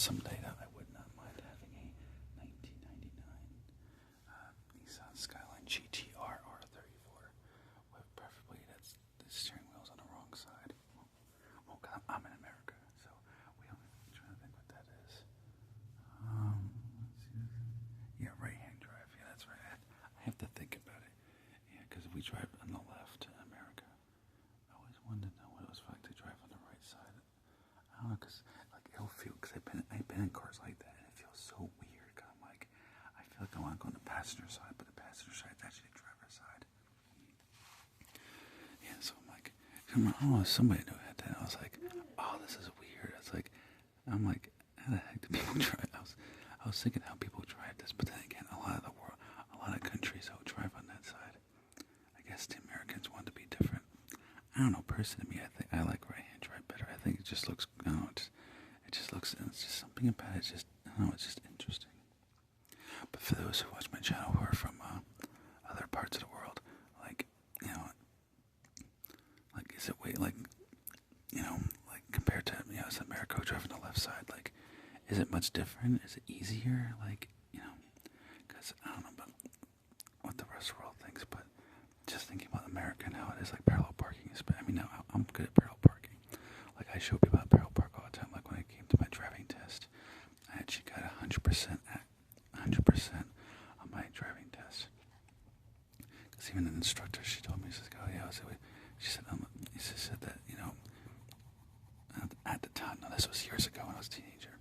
someday that I would not mind having a 1999 Nissan Skyline GT-R R34 with preferably the steering wheel's on the wrong side. Well, I'm in America, so I'm trying to think what that is. Let's see. Yeah, right-hand drive. Yeah, that's right. I have to think about it. Yeah, because we drive on the left in America. I always wanted to know what it was like to drive on the right side. I don't know, because like it'll feel, because I've been in cars like that, and it feels so weird. Cause I'm like, I feel like I want to go on the passenger side, but the passenger side is actually the driver's side. Yeah, so I'm like, oh, somebody knew that. I was like, oh, this is weird. It's like, I'm like, how the heck do people drive? I was thinking how people drive this, but then again, a lot of countries don't drive on that side. I guess the Americans want to be different. I don't know. Personally, I think I like right-hand drive better. I think it just looks, I don't know, it just looks, it's just something about it. Just, I don't know, it's just interesting. But for those who watch my channel who are from other parts of the world, like, you know, like, is it like, you know, like compared to, you know, is America driving the left side, like, is it much different? Is it easier? Like, you know, because I don't know about what the rest of the world thinks, but just thinking about America and how it is, like parallel parking is, I mean, now I'm good at parallel parking. Like, I show people how to parallel park all the time. Like when I came to my driving test, I actually got 100% on my driving test. Because even the instructor, she told me, she says, oh yeah, she said that, you know, at the time, now this was years ago when I was a teenager.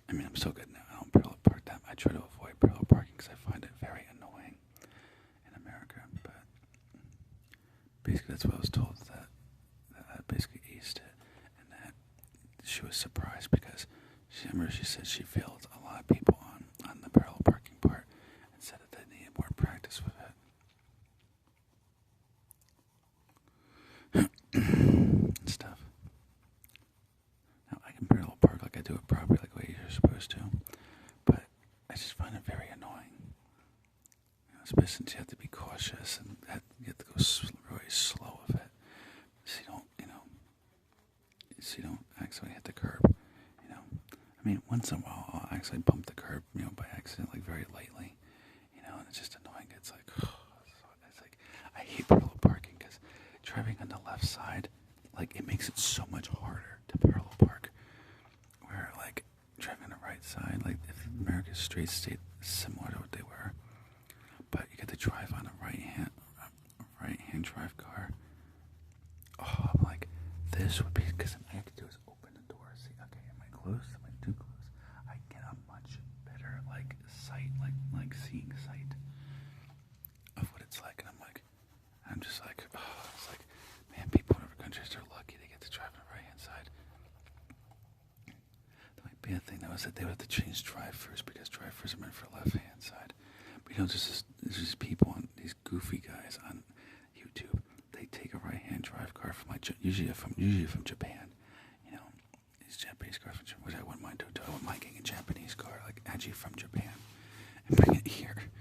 I mean, I'm so good now. I don't parallel park that. I try to avoid parallel parking because I find it very annoying in America. But basically, that's what I was told, that I basically aced it, and that she was surprised because she said she failed a lot of people on the parallel parking part and said that they needed more practice with it and stuff. Now, I can parallel park like I do it properly, like the way you're supposed to, but I just find it very annoying. You know, especially since you have to be cautious and you have to go really slow with it, so you don't actually hit the curb. You know, I mean, once in a while I'll actually bump the curb, you know, by accident, like very lightly. You know, and it's just annoying. It's like, I hate parallel parking because driving on the left side, like, it makes it so much harder to parallel park. Where, like, driving on the right side, like, if America's streets stayed similar to what they were, but you get to drive on a right-hand drive car. Oh, I'm like, this would be, because all I have to do is open the door. See, okay, am I close? Am I too close? I get a much better, like, sight, like seeing sight of what it's like, and I'm just like, oh, it's like, man, people in other countries are lucky they get to drive on the right-hand side. The only bad thing, though, is that they would have to change drive-thrus because drive-thrus are meant for left-hand side. But, you know, there's just people, these goofy guys on YouTube, they take a right-hand drive car from, like, usually from Japan, you know, these Japanese cars from Japan, which I wouldn't mind doing. I wouldn't mind getting a Japanese car, like, actually from Japan, and bring it here.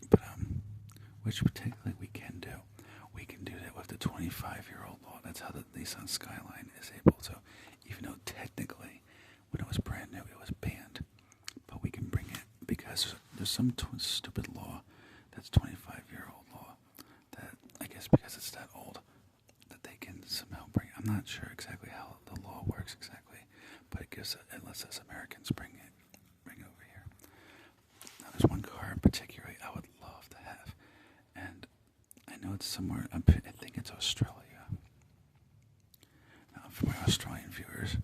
But, which technically we can do. We can do that with the 25-year-old law. That's how the Nissan Skyline is able to, even though technically, when it was brand new, it was banned. But we can bring it because there's some stupid law that's 25-year-old law that, I guess because it's that old, that they can somehow bring it. I'm not sure exactly how the law works exactly, but it lets us Americans bring over here. Now, there's one car in particular I would love to have, and I know it's somewhere, I think it's Australia. Now, for my Australian viewers,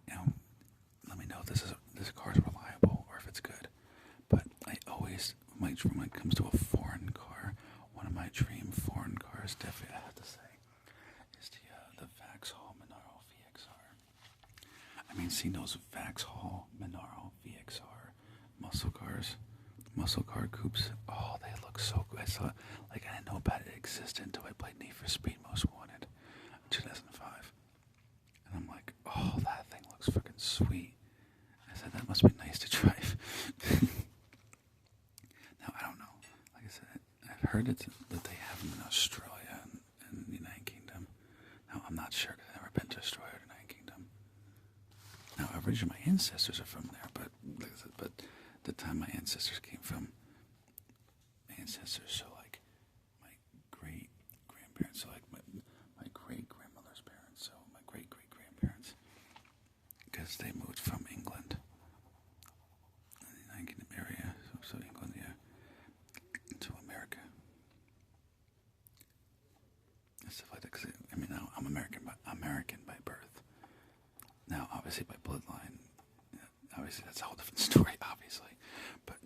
you know, let me know if this car is reliable or if it's good. But I always, when it comes to a foreign car, one of my dream foreign cars, definitely I have to say, is the Vauxhall Monaro VXR. I mean, seeing those Vauxhall Monaro VXR muscle car coupes, oh, they look so good. I saw, like, I didn't know about it existed until I played Need for Speed Most Wanted in 2005. And I'm like, oh, that thing looks freaking sweet. I said, that must be nice to drive. Now, I don't know. Like I said, I've heard that they have them in Australia and the United Kingdom. Now, I'm not sure because I've never been to Australia or the United Kingdom. Now, originally, my ancestors are from there, but like I said, but the time my ancestors came from, so like my great grandparents, so like my great grandmother's parents, so my great great grandparents, because they moved from England in the United Kingdom area, so England, yeah, to America. And stuff like that, because I mean, I'm American by birth. Now, obviously, by bloodline, obviously that's a whole different story, obviously. But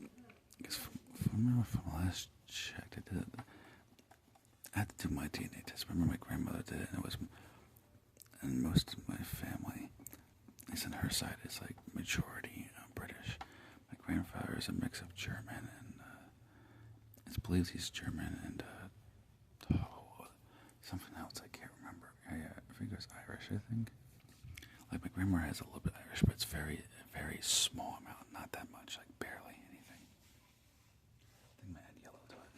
because from the last check, I had to do my DNA test. Remember, my grandmother did it, and most of my family, at least on her side, is like majority British. My grandfather is a mix of German and it's believed he's German and something else I can't remember. I think it was Irish. I think. Like my grandma has a little bit Irish, but it's very small amount, not that much, like barely anything. I think I add yellow to it.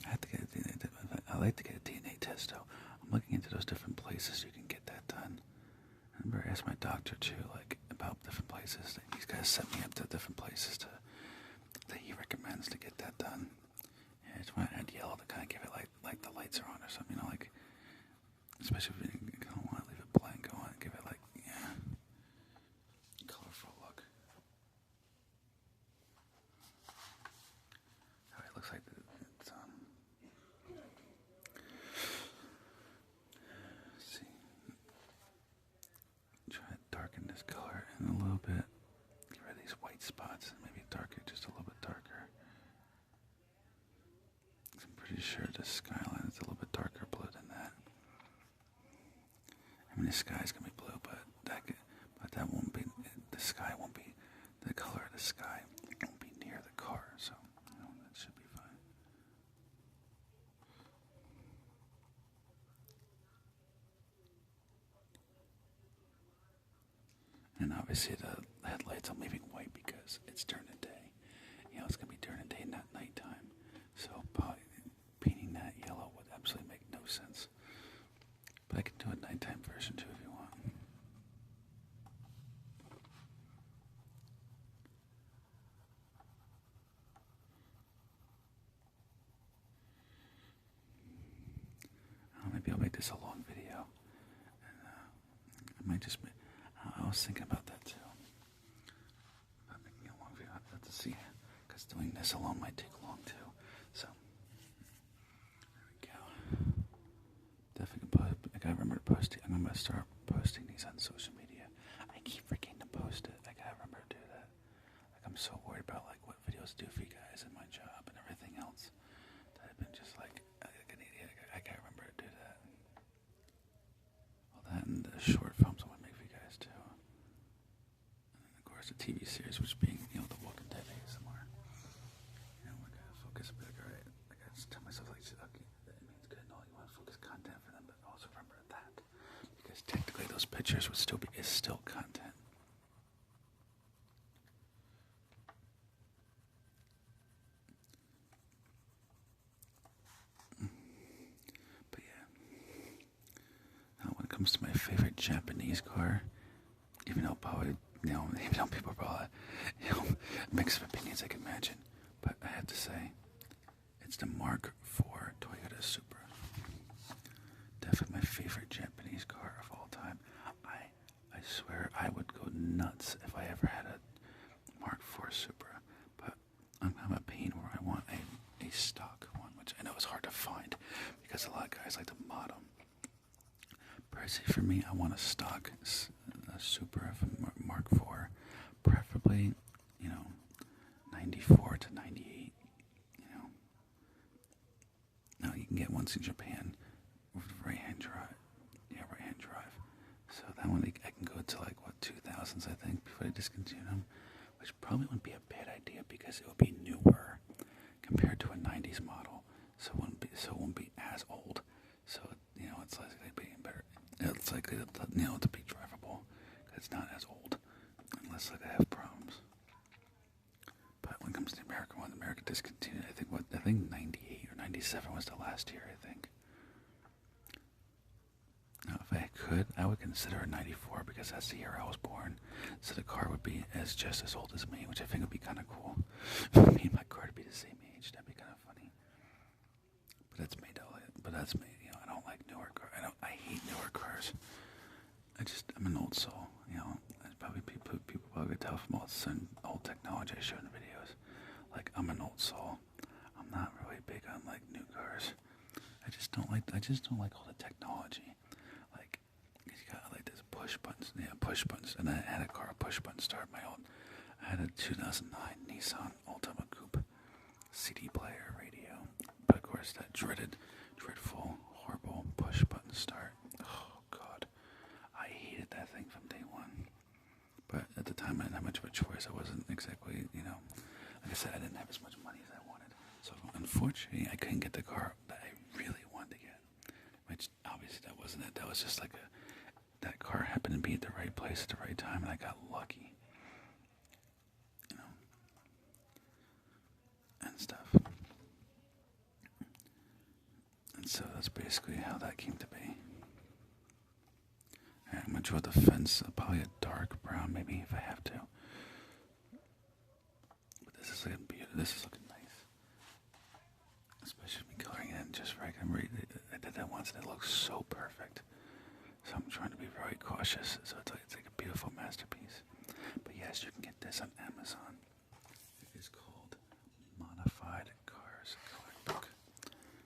I have to get a DNA test. I like to get a DNA test though. I'm looking into those different places you can get that done. I remember I asked my doctor too, like about different places. These guys set me up to different places that he recommends to get that done. Yeah, I just want to add yellow to kind of give it like the lights are on or something, you know, like, especially if you don't want to leave it blank, I want to give it like, yeah, colorful look. Alright, looks like it's let's see, try to darken this color in a little bit, get rid of these white spots, maybe darker, just a little bit darker. I'm pretty sure the skyline is a little bit darker blue than that. I mean, the sky's gonna be blue, but that won't be. The sky won't be. The color of the sky won't be near the car, so that should be fine. And obviously, the headlights I'm leaving white because it's during the day. It's gonna be during the day, not nighttime. So painting that yellow would absolutely make no sense. But I can do a nighttime version too if you want. Maybe I'll make this a long video. And I might just make, I was thinking about that too. About making a long video. I'd have to see. Because doing this alone might take long too. So, there we go. Definitely I gotta remember to post it. I'm gonna start posting these on social media. I keep forgetting to post it. I gotta remember to do that. Like, I'm so worried about like what videos do for you guys and my job and everything else that I've been just like an idiot. I gotta remember to do that. Well, that and the short films I want to make for you guys too. And then of course the TV series, which being The Walking Dead ASMR. I gotta focus. But like, alright, I gotta just tell myself like, okay, that means good and all. You want to focus content for them, but also remember that because technically those pictures would still be still content. But yeah. Now when it comes to my favorite Japanese car, even though probably even though people are probably mix of opinions, I can imagine, but I have to say it's the Mark IV Toyota Supra. Definitely my favorite Japanese car of all time. I swear I would go nuts if I ever had a Mark IV Supra, but I'm a pain where I want a stock one, which I know is hard to find because a lot of guys like to mod them. Personally, for me, I want a stock Supra from Mark IV, preferably 94 to 98. Now you can get ones in Japan with right-hand drive. Yeah, right-hand drive. So that one I can go to like 2000s, I think, before they discontinue them, which probably wouldn't be a bad idea because it would be newer compared to a 90s model, so it won't be as old. So it's likely being better. It's likely to be drivable because it's not as old, unless I have problems. But when it comes to the American one, America discontinued. I think 98 or 97 was the last year, I think. could, I would consider a 94 because that's the year I was born. So the car would be just as old as me, which I think would be kind of cool. Me and my car would be the same age. That'd be kind of funny. But that's me, though. But that's me. You know, I don't like newer cars. I hate newer cars. I'm an old soul. You know, people probably could tell from all the old technology I show in the videos. Like, I'm an old soul. I'm not really big on like new cars. I just don't like all the technology. Like, you got like this push buttons, and I had a car push button start my own. I had a 2009 Nissan Altima Coupe CD player radio, but of course that dreadful, horrible push button start. Oh God, I hated that thing from day one. But at the time I didn't have much of a choice. I wasn't exactly, like I said, I didn't have as much money as I wanted. So unfortunately, I couldn't get the car that I really wanted to get. Which obviously that wasn't it. That was just like that car happened to be at the right place at the right time, and I got lucky. And stuff. And so that's basically how that came to be. Alright, I'm gonna draw the fence, probably a dark brown, maybe if I have to. But this is looking beautiful. This is looking nice. Especially me coloring it in just right. I did that once and it looks so perfect. So I'm trying to be very cautious. So it's like a beautiful masterpiece. But yes, you can get this on Amazon. It is called Modified Cars Coloring Book.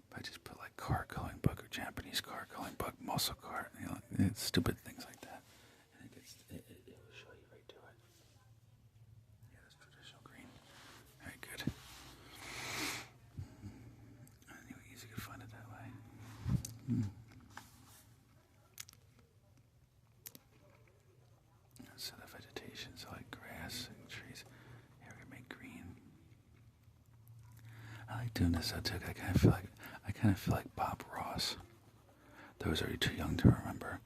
But I just put like car coloring book or Japanese car coloring book, muscle car, it's stupid things like that. And it will show you right to it. Yeah, that's traditional green. Very good. Anyway, easy to find it that way. Instead of vegetation, so like grass and trees. Here we make green. I like doing this though too. I kind of feel like Bob Ross. Those are too young to remember.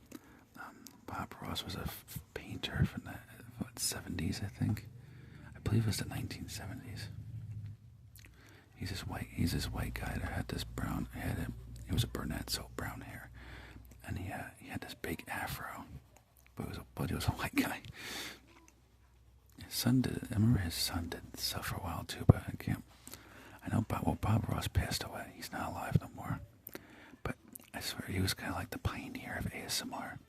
Bob Ross was a painter from the 70s, I think. I believe it was the 1970s. He's this white guy that had this brown. He was a brunette, so brown hair, and he had this big afro. But he was a white guy. His son did. I remember his son did stuff for a while too, but I can't. I know Bob Ross passed away. He's not alive no more. But I swear he was kind of like the pioneer of ASMR.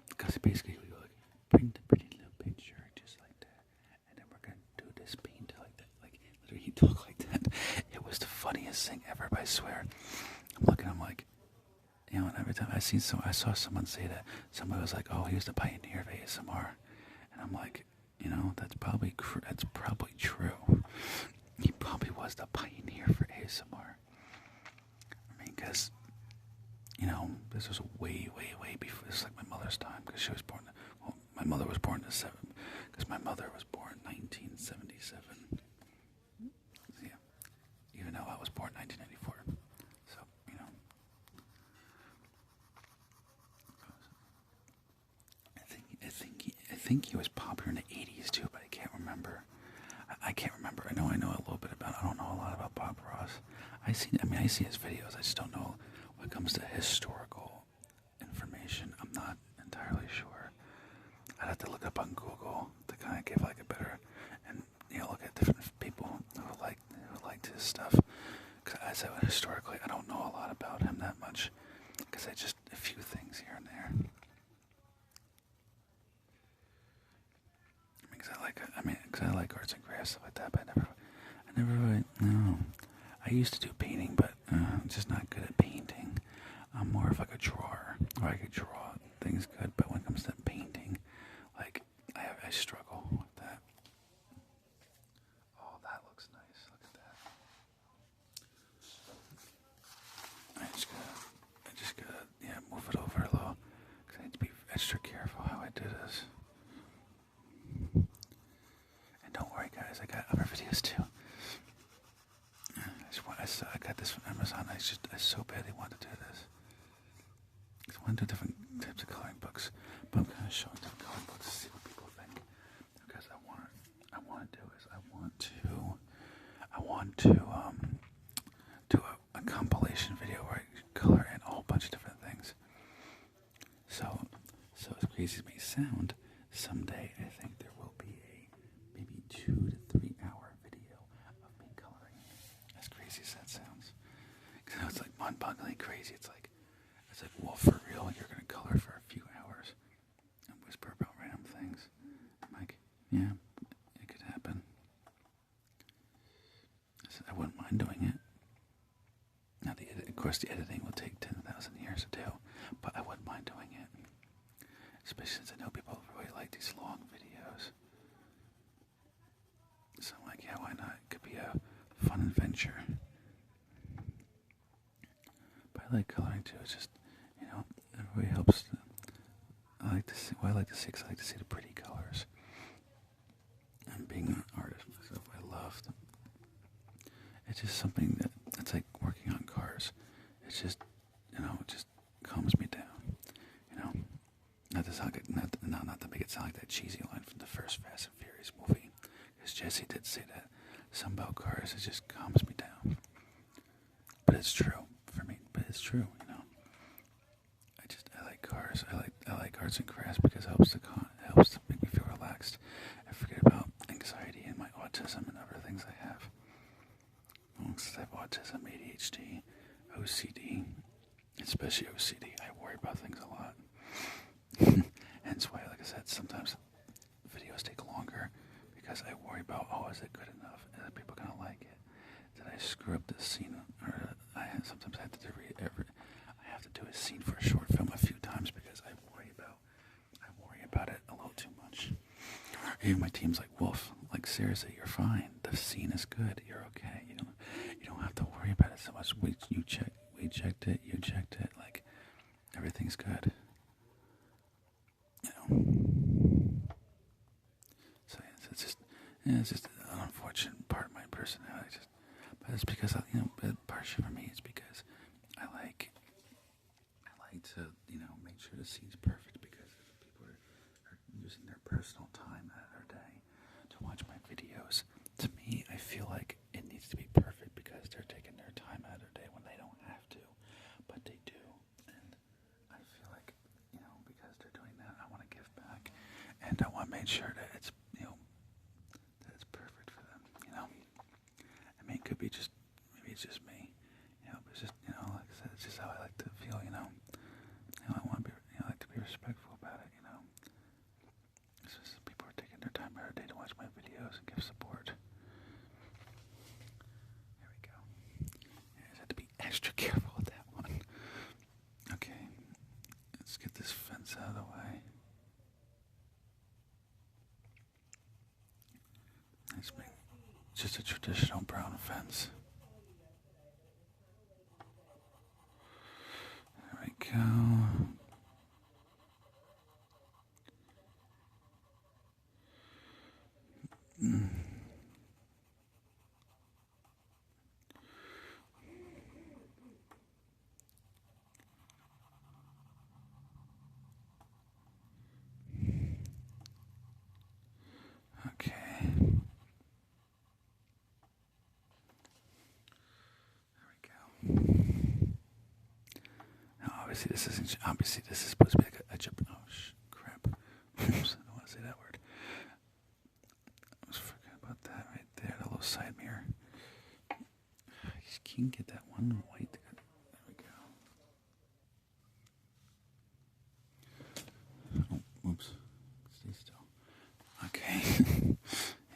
Because basically we would like, bring the pretty little picture just like that. And then we're going to do this paint like that. Like, literally he talked like that. It was the funniest thing ever, but I swear. I'm like, and every time I saw someone say that, somebody was like, oh, he was the pioneer of ASMR. And I'm like, that's probably true. He probably was the pioneer for ASMR. I mean, because, this was way, way, way before. This is like my mother's time, because she was born. Well, my mother was born in because my mother was born in 1977. So, yeah, even though I was born in 1994. So, I think he was popular in the 80s too, but I can't remember. I can't remember. I know a little bit about. I don't know a lot about Bob Ross. I see his videos. I just don't know when it comes to historical information. I'm not entirely sure. I'd have to look up on Google to kind of give like a better and look at different people who liked his stuff. Because I said historically, I don't know a lot about him that much. Because I just a few things here and there. Because I like arts and crafts, stuff like that, but I never really, no. I used to do painting, but I'm just not good at painting. I'm more of like a drawer, where I could draw things good, but when it comes to painting, like, I struggle with that. Oh, that looks nice, look at that. I just gotta, move it over a little, because I need to be extra careful how I do this. Don't worry, guys. I got other videos too. I got this from Amazon. I so badly want to do this. I want to do different types of coloring books, but I'm kind of showing different coloring books to see what people think. Because I want to do a compilation video where I color in a whole bunch of different things. So crazy as it may sound, someday I think there will be a maybe 2 to 3 hour video of me coloring. As crazy as that sounds. Because it's like mind-bogglingly crazy. It's like, well, for real, you're going to color for a few hours and whisper about random things. I'm like, yeah, it could happen. I wouldn't mind doing it. Now, of course, the editing will take 10,000 years to do, but I wouldn't mind doing it. Especially since I know people really like these long videos. So I'm like, yeah, why not? It could be a fun adventure. But I like coloring too. It's just, it really helps. I like to see, well, I like to see, because I like to see the pretty colors. And being an artist myself, I love them. It's just something it's like working on cars. It's just, it just calms me down. Not to sound not to make it sound like that cheesy line from the first Fast and Furious movie, because Jesse did say that. Some about cars, it just calms me down. But it's true for me. But it's true, I like cars. I like arts and crafts because it helps to make me feel relaxed. I forget about anxiety and my autism and other things I have. Since I have autism, ADHD, OCD, especially OCD, I worry about things a lot. Hence why, like I said, sometimes videos take longer because I worry about, is it good enough? Are people gonna like it? Did I screw up this scene? Or sometimes I have to do a scene for a short film a few times because I worry about it a little too much. Even my team's like, Wolf, like seriously, you're fine. The scene is good. You're okay. You don't have to worry about it so much. We checked it. You checked it. Like everything's good. So it's just an unfortunate part of my personality. But it's because partially for me, it's because I like to make sure the scene's perfect, because if people are using their personal time out of their day to watch my videos, to me, I feel like it needs to be perfect because they're taking their time out of their day when they don't have to, but they do. And I feel like, because they're doing that, I want to give back, and I want to make sure that it's, that it's perfect for them, I mean, it could be maybe it's just me, but it's just, like I said, it's just how I like to feel, I want to be, I like to be respectful about it, It's just people are taking their time out of their day to watch my videos and give support. There we go. I just have to be extra careful with that one. Okay, let's get this fence out of the way. Let's make just a traditional brown fence. There we go. Okay. Now, obviously, this is supposed to be like a crap. I don't want to say that word. I was forgetting about that right there, the little side mirror. I just can't get that one white. There we go. Oh, oops. Stay still. Okay.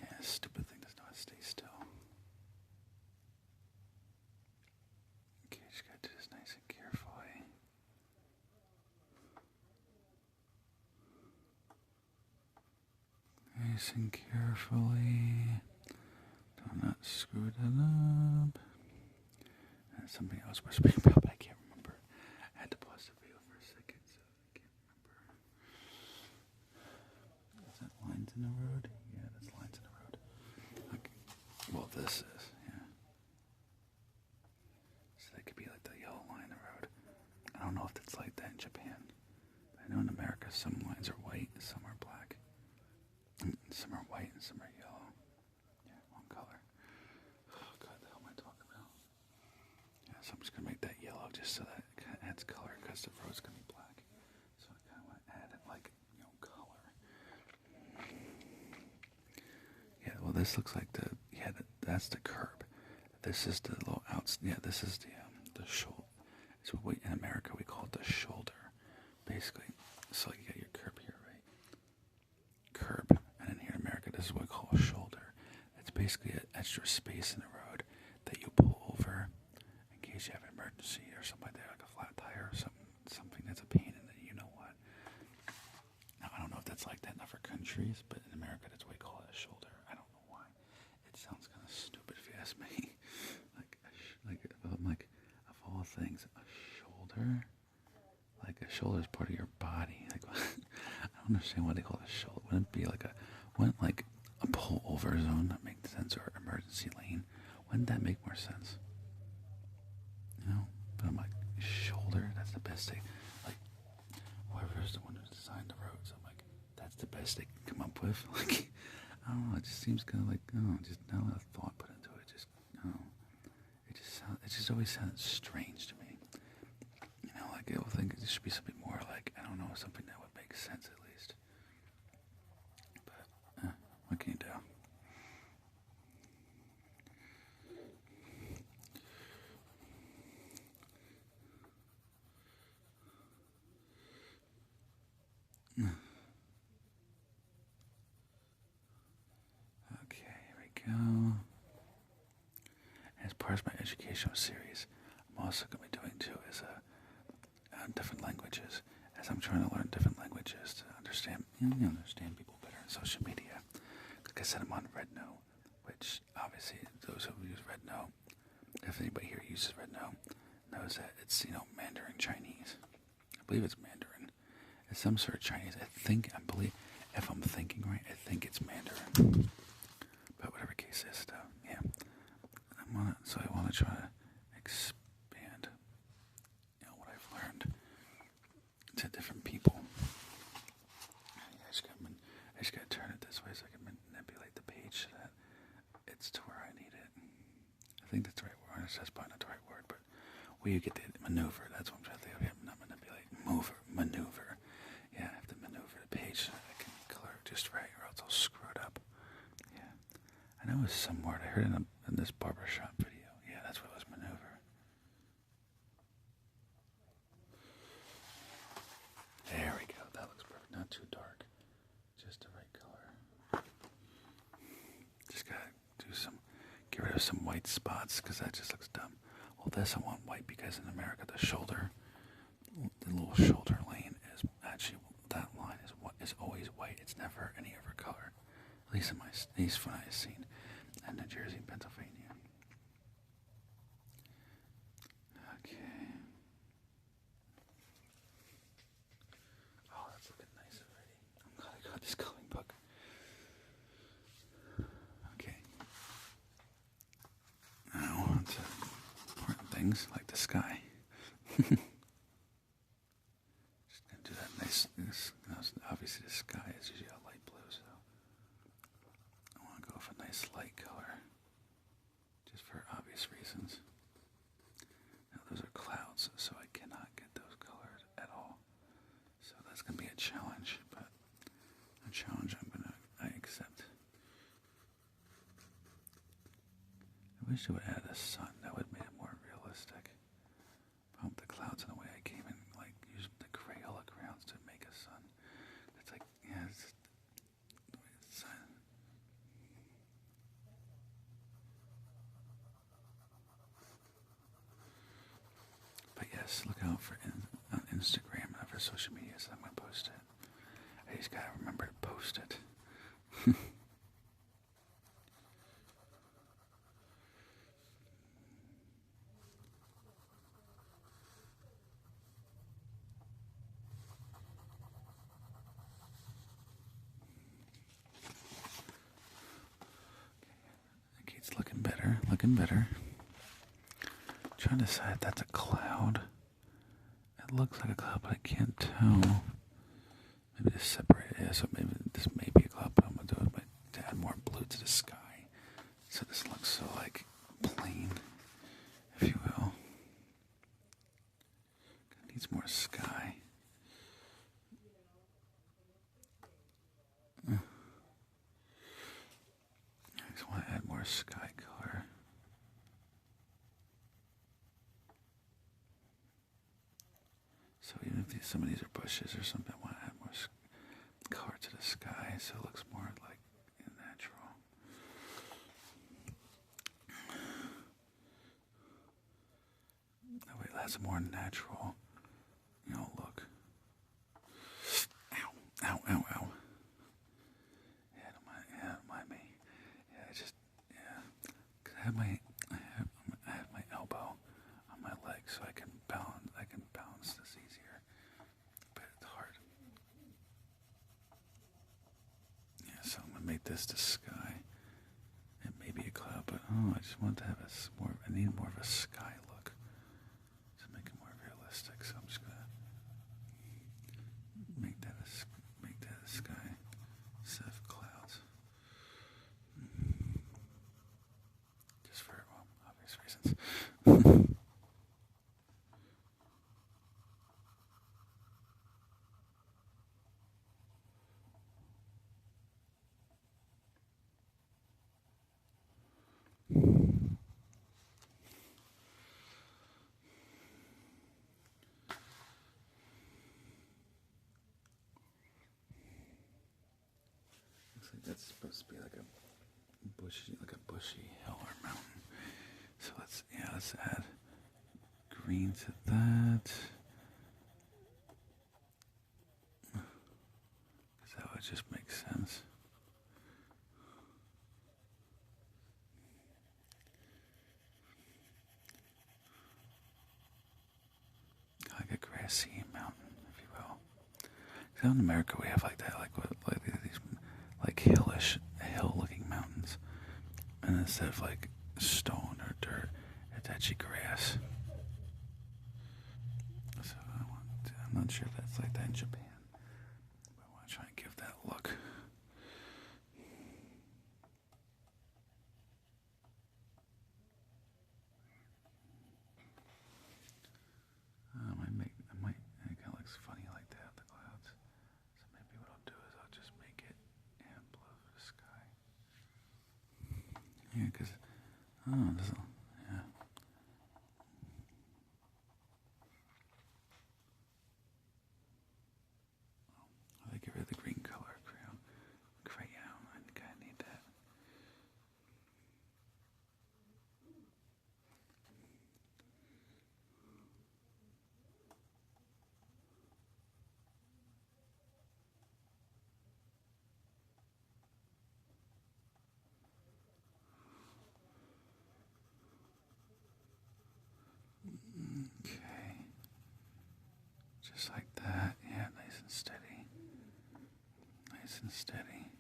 Yeah, stupid thing does not stay still. Okay, just gotta do this nice and carefully. Nice and carefully. Do not screw that up. And something else was speaking about, but I can't remember. I had to pause the video for a second, so I can't remember. Is that lines in the road? Yeah, that's lines in the road. Okay. Well, this is, yeah. So that could be like the yellow line in the road. I don't know if it's like that in Japan. I know in America some lines are white, some are black. Some are white and some are yellow. Yeah, one color. Oh God, the hell am I talking about? Yeah, so I'm just gonna make that yellow just so that it kind of adds color because the road's gonna be black. So I kind of want to add it like, this looks like that's the curb. This is the little this is the shoulder. It's what in America we call it the shoulder, basically. So you got your curb here, right? Curb, and then here in America, this is what we call a shoulder. It's basically an extra space in the road that you pull over in case you have an emergency or something like that, like a flat tire or something that's a pain in the you know what. Now I don't know if that's like that in other countries, but in America that's what we call it a shoulder. I don't know why. It sounds kind of stupid if you ask me. like of all things, a shoulder. Like a shoulder is part of your body. Like I don't understand why they call it a shoulder. Wouldn't a pull over zone that makes sense, or emergency lane? Wouldn't that make more sense? You know? But I'm like, shoulder, that's the best thing. Like whoever's the one who designed the roads, I'm like, that's the best they can come up with. Like I don't know, it just seems kind of like just not a lot of thought put into it. It just always sounded strange to me. You know, like I would think it should be something more like, I don't know, something that would make sense at least. But what can you do? Okay, here we go. As part of my educational series, I'm also going to be doing too is different languages, as I'm trying to learn different languages to understand people better on social media. Like I said, I'm on Rednote, which obviously those who use Rednote, if anybody here uses Rednote, knows that it's Mandarin Chinese. I believe it's Mandarin. It's some sort of Chinese. I believe, if I'm thinking right, I think it's Mandarin. But whatever case is, though, yeah. I want to try to expand, what I've learned to different people. I just gotta turn it this way so I can manipulate the page so that it's to where I need it. I think that's the right word. That's probably not the right word, but where you get the maneuver, that's what I'm trying to think of. Yeah, not manipulate, maneuver. Yeah, I have to maneuver the page so that I can color it just right, or else I'll screw it up. Yeah, I know it was some word I heard in this barbershop video. Yeah, that's what it was, maneuver. There we go. That looks perfect. Not too dark. Just the right color. Just gotta get rid of some white spots because that just looks dumb. Well, this I want white because in America the little shoulder lane is actually, that line is always white. It's never any other color. At least when I've seen in New Jersey and Pennsylvania. Okay. Oh, that's looking nice already. I'm glad I got this coloring book. Okay. Now on to important things like the sky. Just gonna do that nice. Obviously, the sky is usually a light blue, so I want to go with a nice light color, just for obvious reasons. Now those are clouds, so I cannot get those colors at all. So that's gonna be a challenge, but a challenge I accept. I wish they would add a sun. That would make it more realistic. Pump the clouds in the way I came in, like use the Crayola crayons to make a sun. It's like, yeah, it's just the way it's sun. But yes, look out for on Instagram and other social media, so I'm gonna post it. I just gotta remember to post it. Okay, it's looking better. Trying to decide if that's a cloud. It looks like a cloud, but I can't tell. Maybe to separate it. Yeah, so maybe this may be a cloud, but I'm gonna do it to add more blue to the sky. So this looks so like plain, if you will. It needs more sky. So more sky color. So even if some of these are bushes or something, I want to add more color to the sky so it looks more like natural. That way it has a more natural, look. Ow, ow, ow, ow. Yeah, don't mind me. Yeah, cause I have my elbow on my leg, so I can balance this easier. But it's hard. Yeah, so I'm gonna make this the sky. It may be a cloud, but I just want to have I need more of a sky look to make it more realistic. So I'm just gonna make that a sky instead of clouds. Just for obvious reasons. That's supposed to be like a bushy hill or mountain. So let's add green to that. Because that would just make sense. Like a grassy mountain, if you will. Because out in America we have like that, like these like hill-looking mountains, and instead of like stone or dirt, it's actually grass. So I'm not sure if that's like that in Japan, but I want to try and give that look. It kind of looks funny like that, the clouds. So maybe what I'll do is I'll just make it blue for the sky. Yeah, because, yeah. I'll get rid of the green color, crayon. I kind of need that. Okay. Just like that. Yeah, nice and steady. Nice and steady.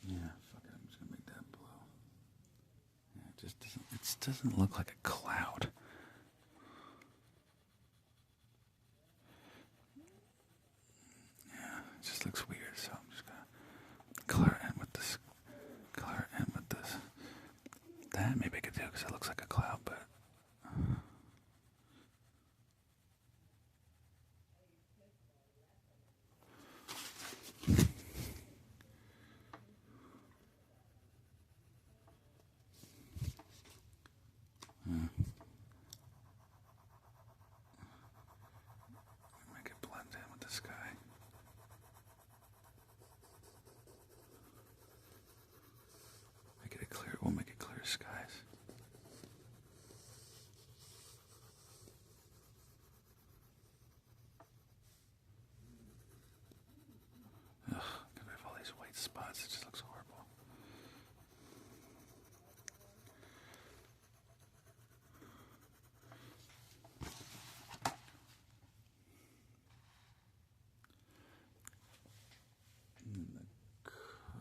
Yeah, fuck it. I'm just gonna make that blue. Yeah, it doesn't look like a cloud. Yeah, it just looks weird, so I'm just gonna color in with this. That maybe I could do because it looks like a cloud, but make it blend in with the sky. We'll make it clear skies. Ugh, get rid of all these white spots. It just looks horrible.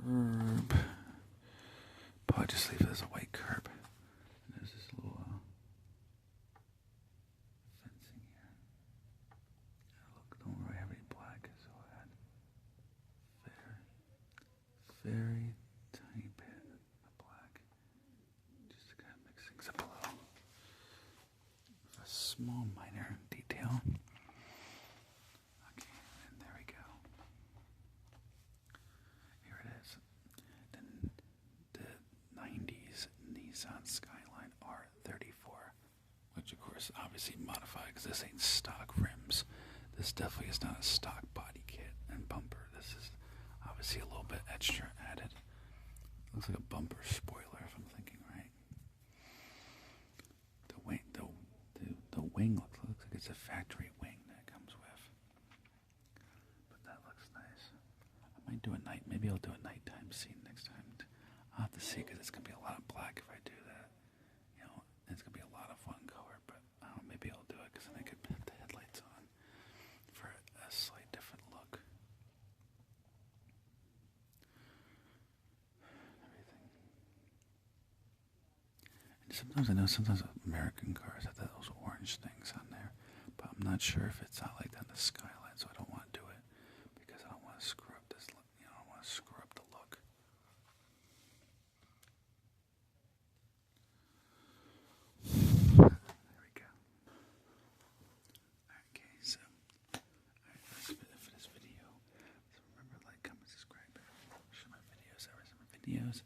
Curb. Probably just leave it as a white curb. And there's this little fencing here. Look, don't really have any black, so I'll add very tiny bit of black. Just to kind of mix things up a little. A small minor detail. Okay, Nissan Skyline R34, which of course obviously modified because this ain't stock rims. This definitely is not a stock body kit and bumper. This is obviously a little bit extra added. Looks like a bumper spoiler if I'm thinking right. The wing looks like it's a factory wing that it comes with. But that looks nice. I might do a night. Maybe I'll do a nighttime scene next time. I'll have to see because it's gonna be a lot of black if I do that. You know, it's gonna be a lot of one color. But I don't know. Maybe I'll do it because then I could put the headlights on for a slight different look. Everything. And sometimes I know American cars have those orange things on there, but I'm not sure if it's not like that in the Skyline, so I don't want to do it because I don't want to screw up this. You know, I don't want to screw up the look. There we go. Okay, so that's it for this video. So remember, like, comment, subscribe, share my videos.